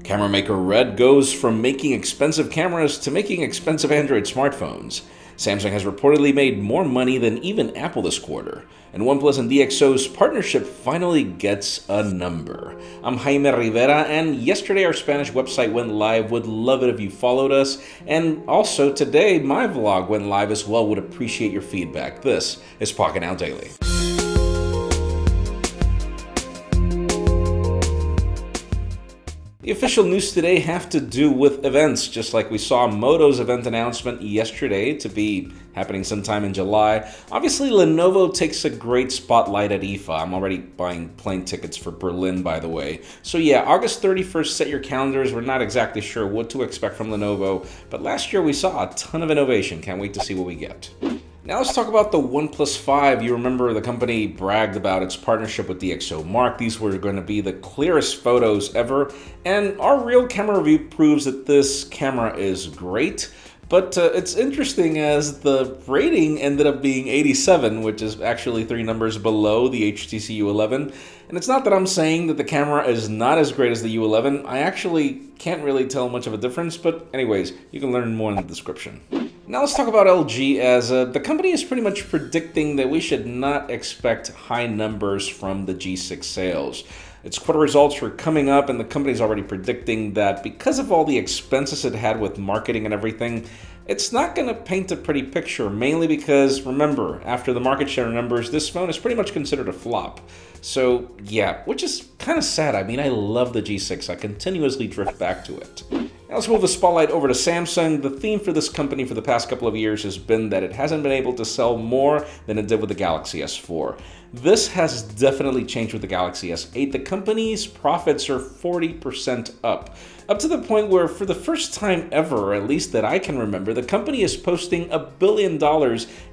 Camera maker Red goes from making expensive cameras to making expensive Android smartphones. Samsung has reportedly made more money than even Apple this quarter. And OnePlus and DxO's partnership finally gets a number. I'm Jaime Rivera, and yesterday our Spanish website went live. Would love it if you followed us. And also today, my vlog went live as well. Would appreciate your feedback. This is Pocketnow Daily. The official news today have to do with events, just like we saw Moto's event announcement yesterday to be happening sometime in July. Obviously, Lenovo takes a great spotlight at IFA. I'm already buying plane tickets for Berlin, by the way. So yeah, August 31st, set your calendars. We're not exactly sure what to expect from Lenovo, but last year we saw a ton of innovation. Can't wait to see what we get. Now let's talk about the OnePlus 5. You remember the company bragged about its partnership with DxOMark. These were going to be the clearest photos ever, and our real camera review proves that this camera is great. But it's interesting as the rating ended up being 87, which is actually 3 numbers below the HTC U11. And it's not that I'm saying that the camera is not as great as the U11. I actually can't really tell much of a difference, but anyways, you can learn more in the description. Now let's talk about LG, as the company is pretty much predicting that we should not expect high numbers from the G6 sales. Its quarter results were coming up, and the company's already predicting that because of all the expenses it had with marketing and everything, it's not going to paint a pretty picture, mainly because, remember, after the market share numbers, this phone is pretty much considered a flop. So yeah, which is kind of sad. I mean, I love the G6. I continuously drift back to it. Now let's move the spotlight over to Samsung. The theme for this company for the past couple of years has been that it hasn't been able to sell more than it did with the Galaxy S4. This has definitely changed with the Galaxy S8. The company's profits are 40% up to the point where for the first time ever, at least that I can remember, the company is posting $1 billion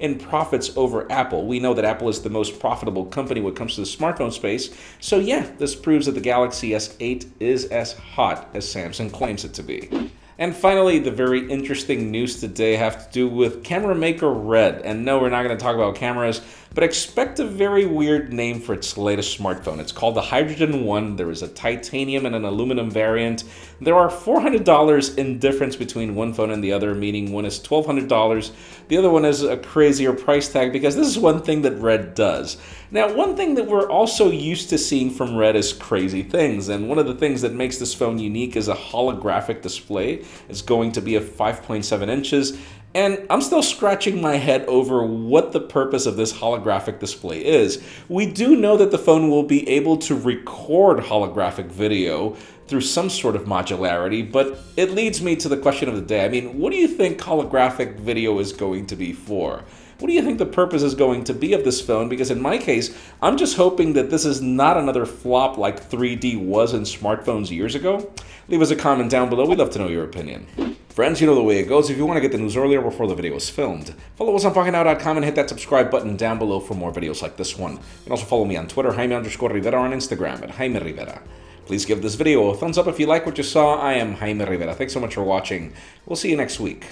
in profits over Apple. We know that Apple is the most profitable company when it comes to the smartphone space. So yeah, this proves that the Galaxy S8 is as hot as Samsung claims it to be. And finally, the very interesting news today have to do with camera maker Red. And no, we're not going to talk about cameras, but expect a very weird name for its latest smartphone. It's called the Hydrogen One. There is a titanium and an aluminum variant. There are $400 in difference between one phone and the other, meaning one is $1,200. The other one is a crazier price tag because this is one thing that Red does. Now, one thing that we're also used to seeing from Red is crazy things, and one of the things that makes this phone unique is a holographic display. It's going to be a 5.7 inches, and I'm still scratching my head over what the purpose of this holographic display is. We do know that the phone will be able to record holographic video through some sort of modularity, but it leads me to the question of the day. I mean, what do you think holographic video is going to be for? What do you think the purpose is going to be of this phone? Because in my case, I'm just hoping that this is not another flop like 3D was in smartphones years ago. Leave us a comment down below. We'd love to know your opinion. Friends, you know the way it goes. If you want to get the news earlier before the video is filmed, follow us on Pocketnow.com and hit that subscribe button down below for more videos like this one. You can also follow me on Twitter, Jaime_Rivera, on Instagram at Jaime Rivera. Please give this video a thumbs up if you like what you saw. I am Jaime Rivera. Thanks so much for watching. We'll see you next week.